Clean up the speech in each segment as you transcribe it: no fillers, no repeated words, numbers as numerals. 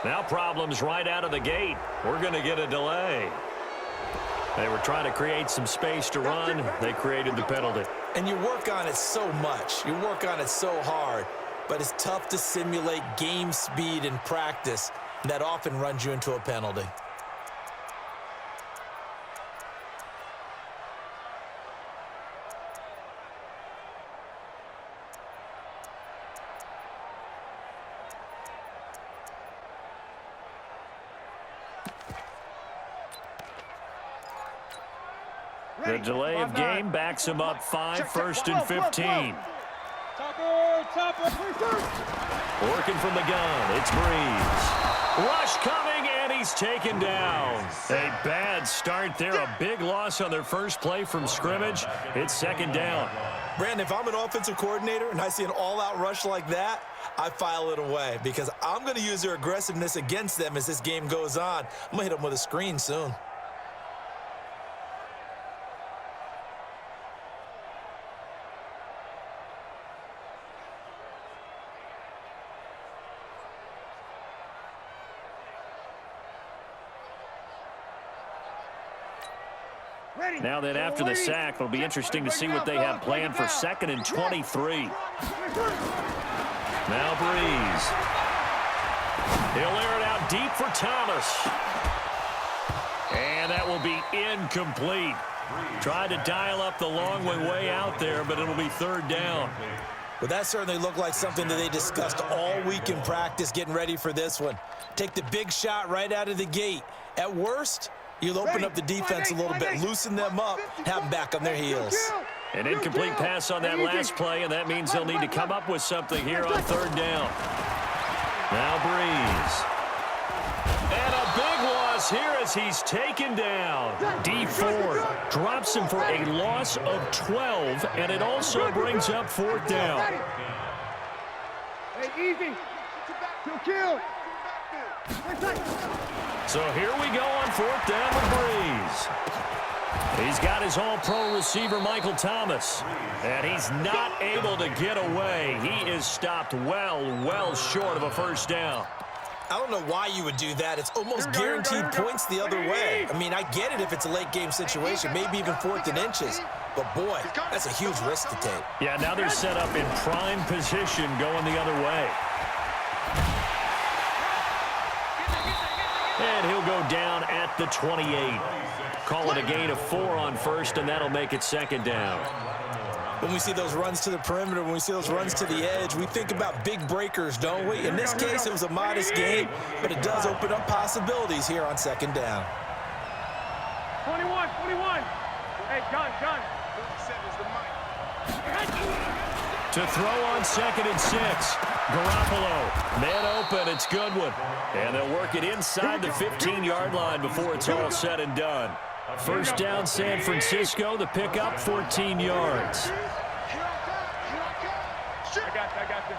Now problems right out of the gate. We're going to get a delay. They were trying to create some space to run. They created the penalty. And you work on it so much. You work on it so hard. But it's tough to simulate game speed in practice. That often runs you into a penalty. The delay of game backs him up 5, 1st and 15. Working from the gun, it's Breeze. Rush coming, and he's taken down. A bad start there, a big loss on their first play from scrimmage. It's 2nd down. Brandon, if I'm an offensive coordinator and I see an all-out rush like that, I file it away because I'm going to use their aggressiveness against them as this game goes on. I'm going to hit them with a screen soon. Now then, after the sack, it'll be interesting to see what they have planned for 2nd and 23. Now Breeze. He'll air it out deep for Thomas. And that will be incomplete. Tried to dial up the long way out there, but it'll be 3rd down. But that certainly looked like something that they discussed all week in practice getting ready for this one. Take the big shot right out of the gate. At worst, you'll open up the defense a little bit, loosen them up, have them back on their heels. An incomplete pass on that last play, and that means they'll need to come up with something here on 3rd down. Now Breeze. And a big loss here as he's taken down. D4 drops him for a loss of 12, and it also brings up 4th down. Hey, easy. Kill. So here we go on 4th down with Breeze. He's got his all-pro receiver, Michael Thomas. And he's not able to get away. He is stopped well short of a 1st down. I don't know why you would do that. It's almost guaranteed points the other way. I mean, I get it if it's a late-game situation, maybe even 4th and inches. But, boy, that's a huge risk to take. Yeah, now they're set up in prime position going the other way. And he'll go down at the 28. Call it a gain of 4 on 1st, and that'll make it 2nd down. When we see those runs to the perimeter, when we see those runs to the edge, we think about big breakers, don't we? In this case, it was a modest gain, but it does open up possibilities here on 2nd down. 21. Hey, John. To throw on 2nd and 6. Garoppolo, man open, it's Goodwin. And they'll work it inside the 15-yard line before it's all said and done. 1st down, San Francisco, the pickup, 14 yards. I got this.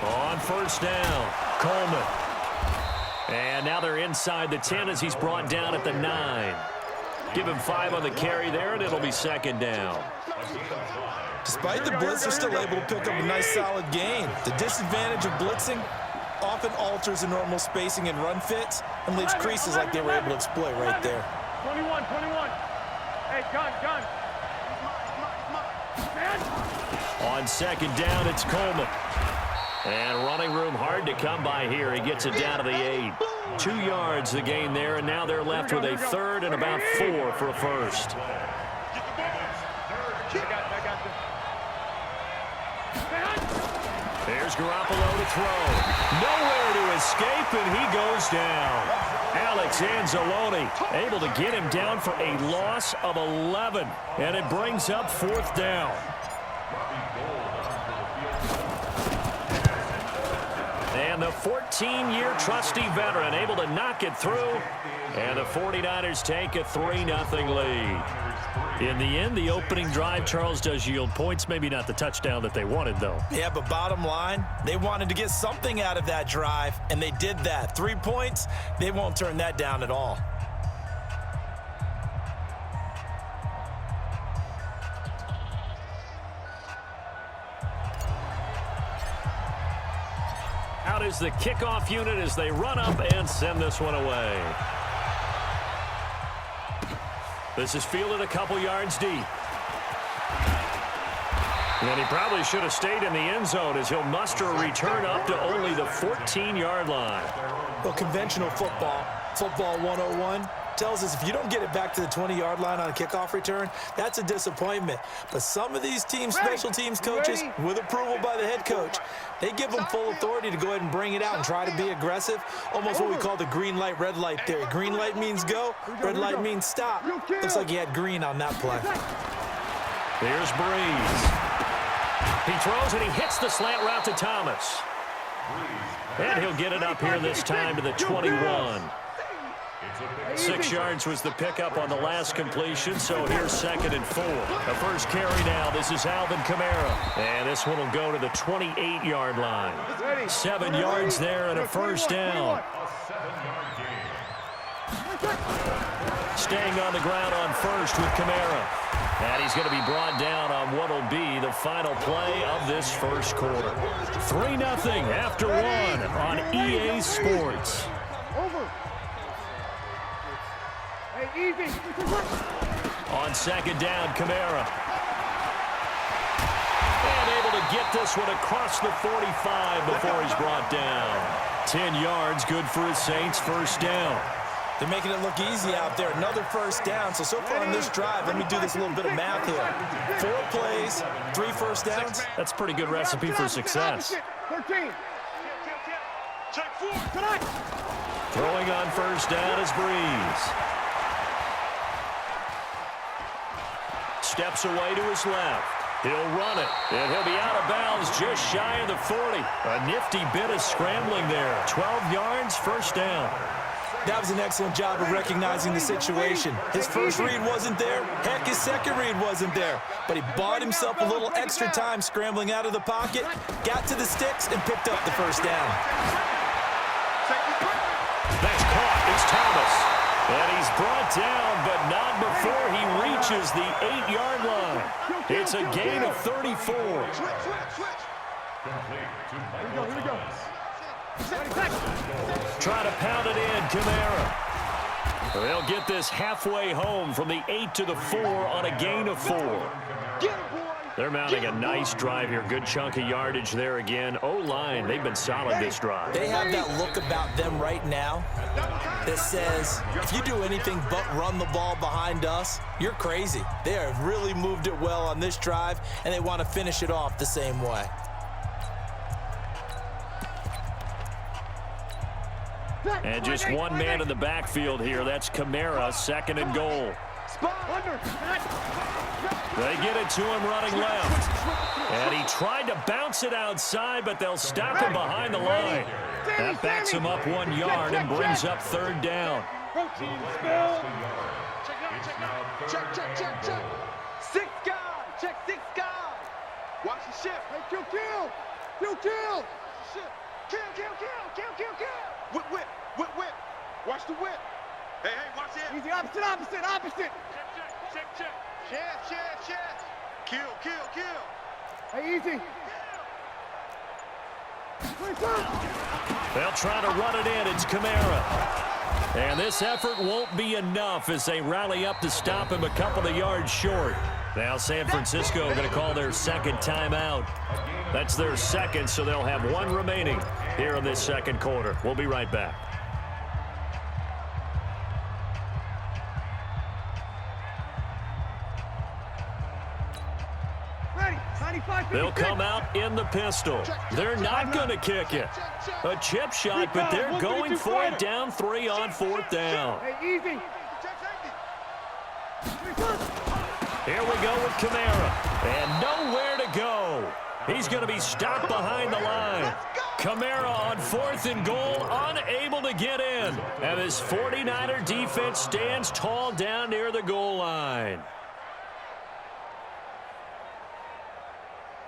On 1st down, Coleman. And now they're inside the 10 as he's brought down at the 9. Give him 5 on the carry there, and it'll be 2nd down. Despite the blitz, they're still able to pick up a nice, solid gain. The disadvantage of blitzing often alters the normal spacing and run fits and leaves creases like they were able to exploit right there. 21. Hey, John. On 2nd down, it's Coleman. And running room hard to come by here. He gets it down to the 8. 2 yards the gain there, and now they're left with a 3rd and about 4 for a 1st. There's Garoppolo to throw. Nowhere to escape, and he goes down. Alex Anzalone able to get him down for a loss of 11, and it brings up 4th down. And the 14-year trusty veteran able to knock it through, and the 49ers take a 3-0 lead. In the end, the opening drive, Charles, does yield points. Maybe not the touchdown that they wanted, though. Yeah, but bottom line, they wanted to get something out of that drive, and they did that. 3 points, they won't turn that down at all. out is the kickoff unit as they run up and send this one away. This is fielded a couple yards deep. And he probably should have stayed in the end zone as he'll muster a return up to only the 14-yard line. Well, conventional football 101, tells us if you don't get it back to the 20-yard line on a kickoff return, that's a disappointment. But some of these teams, special teams coaches, with approval by the head coach, they give them full authority to go ahead and bring it out and try to be aggressive, almost what we call the green light, red light theory. Green light means go, red light means stop. Looks like he had green on that play. Here's Breeze. He throws and he hits the slant route to Thomas. And he'll get it up here this time to the 21. 6 yards was the pickup on the last completion, so here's 2nd and 4. The first carry now, this is Alvin Kamara. And this one will go to the 28-yard line. 7 yards there and a first down. Staying on the ground on first with Kamara. And he's going to be brought down on what will be the final play of this first quarter. 3-0 after 1 on EA Sports. On 2nd down, Kamara. And able to get this one across the 45 before he's brought down. 10 yards, good for his Saints, first down. They're making it look easy out there. Another first down. So far on this drive, let me do this little bit of math here. 4 plays, 3 first downs. That's a pretty good recipe for success. 13. Throwing on first down is Breeze. Steps away to his left. He'll run it, and he'll be out of bounds just shy of the 40. A nifty bit of scrambling there. 12 yards, first down. That was an excellent job of recognizing the situation. His first read wasn't there. Heck, his second read wasn't there. But he bought himself a little extra time scrambling out of the pocket, got to the sticks, and picked up the first down. That's caught. It's Thomas. And he's brought down, but not before he reaches the 8-yard line. It's a gain of 34. Here we go. Try to pound it in, Kamara. They'll get this halfway home from the 8 to the 4 on a gain of 4. They're mounting a nice drive here. Good chunk of yardage there again. O-line, they've been solid this drive. They have that look about them right now that says, if you do anything but run the ball behind us, you're crazy. They have really moved it well on this drive, and they want to finish it off the same way. And just one man in the backfield here. That's Kamara, 2nd and goal. They get it to him running left. And he tried to bounce it outside, but they'll stop him behind the line. That backs him up 1 yard and brings up 3rd down. Check. 6 guard. Check 6 guard. Watch the shift. Hey, kill. Kill. Whip. Watch the whip. Hey, watch it. Easy, opposite. Check. Kill. Hey, easy. They'll try to run it in. It's Kamara. And this effort won't be enough as they rally up to stop him a couple of yards short. Now San Francisco going to call their 2nd timeout. That's their 2nd, so they'll have 1 remaining here in this 2nd quarter. We'll be right back. They'll come out in the pistol. They're not going to kick it. A chip shot, but they're going for it down 3 on 4th down. Hey, easy. Here we go with Kamara. And nowhere to go. He's going to be stopped behind the line. Kamara on 4th and goal, unable to get in. And his 49er defense stands tall down near the goal line.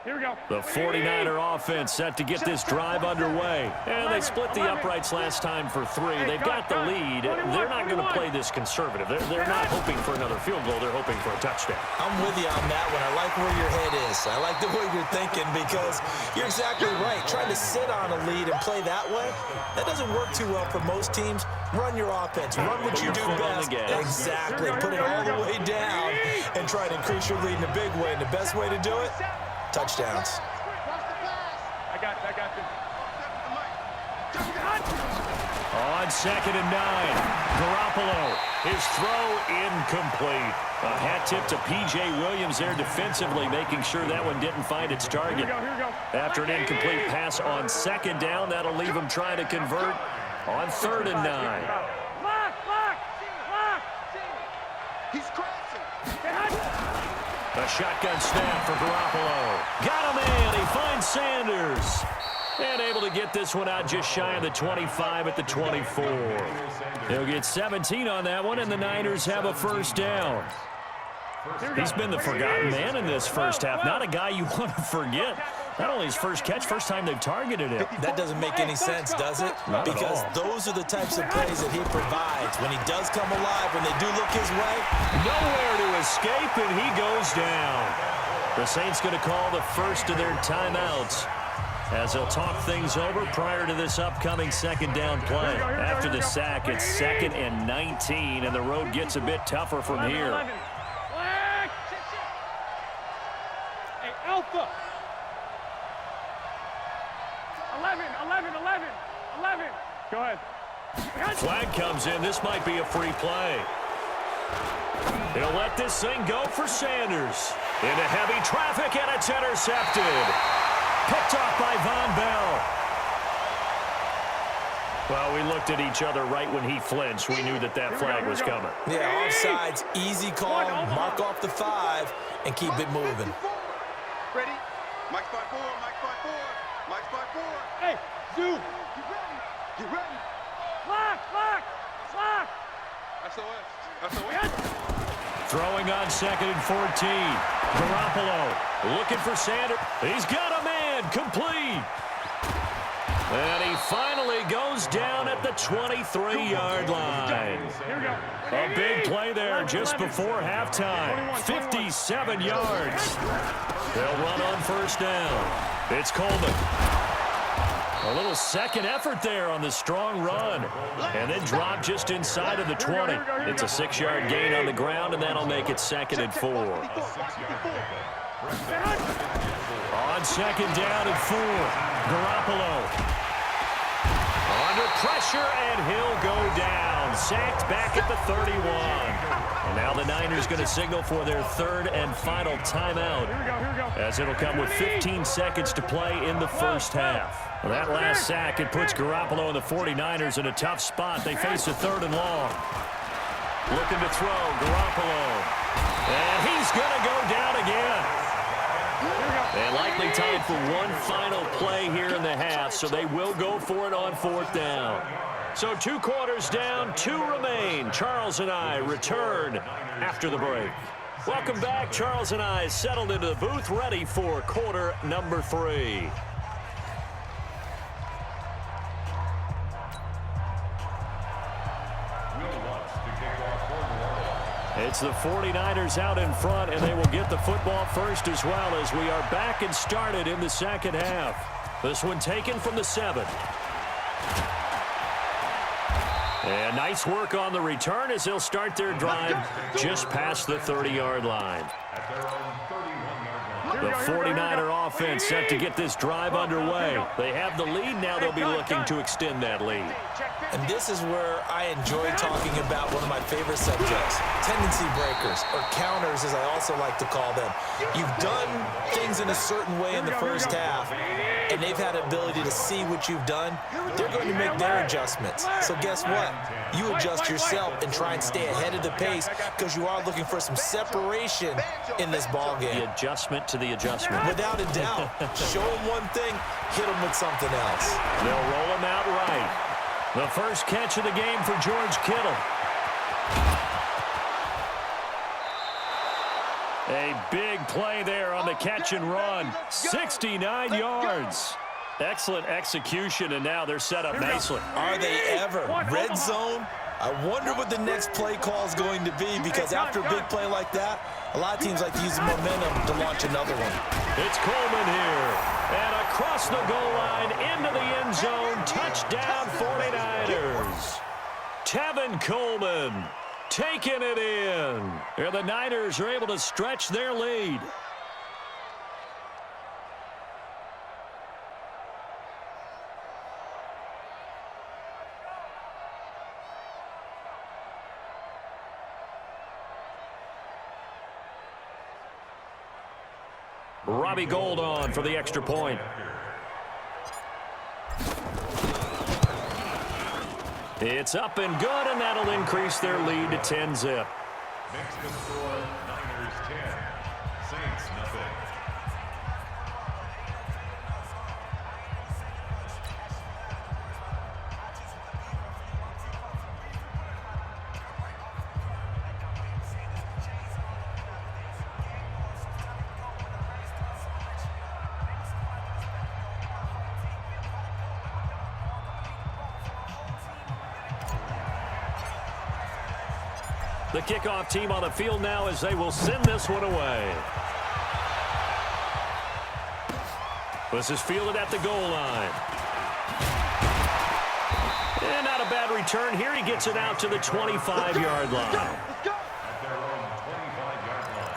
Here we go. The 49er offense set to get this drive underway. And they split the uprights last time for 3. They've got the lead. They're not going to play this conservative. They're not hoping for another field goal. They're hoping for a touchdown. I'm with you on that one. I like where your head is. I like the way you're thinking because you're exactly right. Trying to sit on a lead and play that way, that doesn't work too well for most teams. Run your offense. Run what you do best. Exactly. Put it all the way down and try to increase your lead in a big way. And the best way to do it, touchdowns. I got this. On 2nd and 9, Garoppolo, his throw incomplete. A hat tip to P.J. Williams there defensively, making sure that one didn't find its target. Here we go. After an incomplete pass on 2nd down, that'll leave him trying to convert on 3rd and 9. Lock. He's crossing. A shotgun snap for Garoppolo. Got him in. He finds Sanders. And able to get this one out just shy of the 25 at the 24. He'll get 17 on that one, and the Niners have a first down. He's been the forgotten man in this first half. Not a guy you want to forget. Not only his first catch, first time they've targeted him. That doesn't make any sense, does it? Not at Because all. those are the types of plays that he provides. When he does come alive, when they do look his way, Nowhere to escape, and he goes down. The Saints going to call the first of their timeouts as they'll talk things over prior to this upcoming 2nd down play. After the sack, it's 2nd and 19, and the road gets a bit tougher from here. Black. Hey, Alpha. 11. Go ahead. Flag comes in. This might be a free play. He'll let this thing go for Sanders. Into heavy traffic, and it's intercepted. Picked off by Von Bell. Well, we looked at each other right when he flinched. We knew that flag was coming. yeah, offsides, easy call, mark off the 5, and keep it moving. Ready? Mike's by 4. Mike's by 4. Hey, Zoo. Get ready. Lock. SOS. Throwing on 2nd and 14. Garoppolo looking for Sanders. He's got a man. Complete. And he finally goes down at the 23-yard line. Here we go. A big play there just before halftime. 57 yards. They'll run on first down. It's Coleman. A little second effort there on the strong run. And then drop just inside of the 20. It's a 6-yard gain on the ground, and that'll make it 2nd and 4. On 2nd down and 4. Garoppolo. Under pressure, and he'll go down. Sacked back at the 31. And now the Niners going to signal for their 3rd and final timeout, as it'll come with 15 seconds to play in the first half. Well, that last sack, it puts Garoppolo and the 49ers in a tough spot. They face a 3rd and long. Looking to throw, Garoppolo. And he's going to go down again. And likely time for one final play here in the half, so they will go for it on 4th down. So 2 quarters down, 2 remain. Charles and I return after the break. Welcome back. Charles and I settled into the booth, ready for quarter number 3. It's the 49ers out in front, and they will get the football first as well, as we are back and started in the second half. This one taken from the 7. And nice work on the return as they'll start their drive just past the 30-yard line. The 49er offense set to get this drive underway. They have the lead. Now they'll be looking to extend that lead. And this is where I enjoy talking about one of my favorite subjects, tendency breakers, or counters as I also like to call them. You've done things in a certain way in the first half, and they've had the ability to see what you've done. They're going to make their adjustments. So guess what? You adjust yourself and try and stay ahead of the pace because you are looking for some separation in this ball game. The adjustment to the adjustment. Without a doubt. Show them one thing, hit them with something else. They'll roll him out right. The first catch of the game for George Kittle. A big play there on the catch and run. 69 yards. Excellent execution, and now they're set up nicely. Are they ever? Red zone? I wonder what the next play call is going to be, because after a big play like that, a lot of teams like to use the momentum to launch another one. It's Coleman here. And across the goal line into the end zone. Touchdown 49ers. Tevin Coleman taking it in. And the Niners are able to stretch their lead. Robbie Gould on for the extra point. It's up and good, and that'll increase their lead to 10-zip. Next to score, Niners 10, Saints nothing. The kickoff team on the field now as they will send this one away. This is fielded at the goal line. And not a bad return here. He gets it out to the 25-yard line. At their own 25-yard line.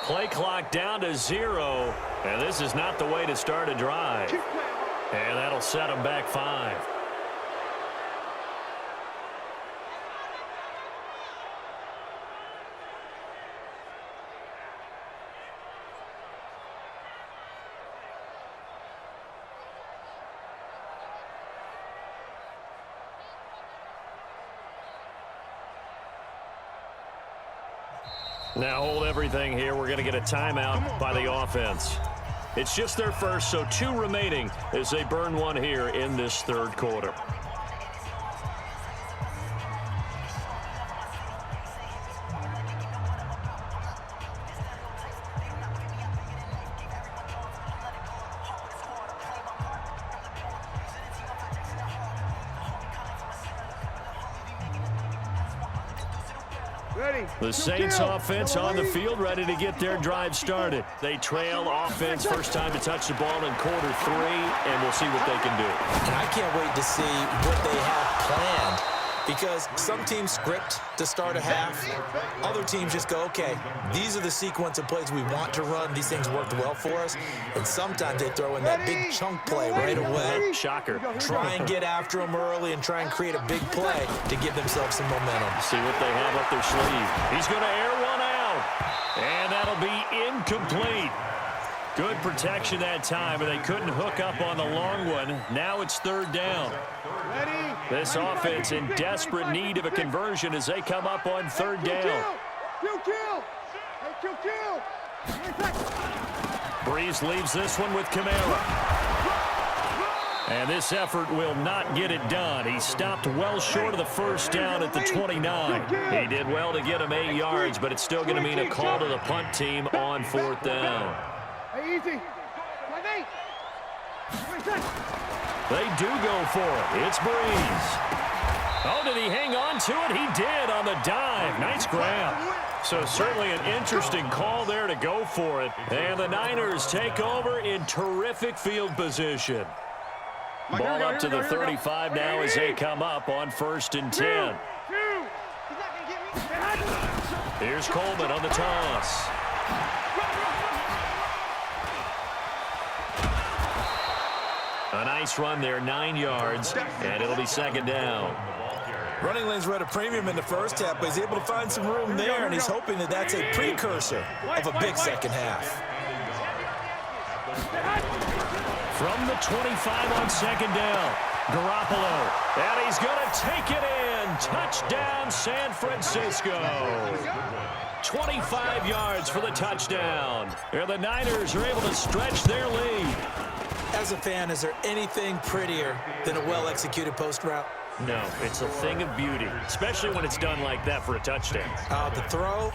Play clock down to 0, and this is not the way to start a drive. And that'll set them back 5. Now hold everything here. We're going to get a timeout by the offense. It's just their first, so 2 remaining as they burn one here in this third quarter. The Saints offense on the field, ready to get their drive started. They trail offense, first time to touch the ball in quarter 3, and we'll see what they can do. And I can't wait to see what they have planned, because some teams script to start a half. Other teams just go, okay, these are the sequence of plays we want to run. These things worked well for us. And sometimes they throw in that big chunk play right away. Shocker. Try and get after them early and try and create a big play to give themselves some momentum. See what they have up their sleeve. He's going to air one out, and that'll be incomplete. Good protection that time, and they couldn't hook up on the long one. Now it's third down. This offense in desperate need of a conversion as they come up on third down. Breeze leaves this one with Kamara. And this effort will not get it done. He stopped well short of the first down at the 29. He did well to get him 8 yards, but it's still going to mean a call to the punt team on fourth down. They do go for it. It's Breeze. Oh, did he hang on to it? He did on the dive. Nice grab. So certainly an interesting call there to go for it. And the Niners take over in terrific field position. Ball up to the 35 now as they come up on 1st and 10. Here's Coleman on the toss. nice run there, 9 yards, and it'll be second down. Running lanes were at a premium in the first half, but he's able to find some room there, and he's hoping that that's a precursor of a big second half. From the 25 on second down, Garoppolo, and he's going to take it in. Touchdown, San Francisco. 25 yards for the touchdown. And the Niners are able to stretch their lead. As a fan, is there anything prettier than a well-executed post route? No, it's a thing of beauty, especially when it's done like that for a touchdown. The throw,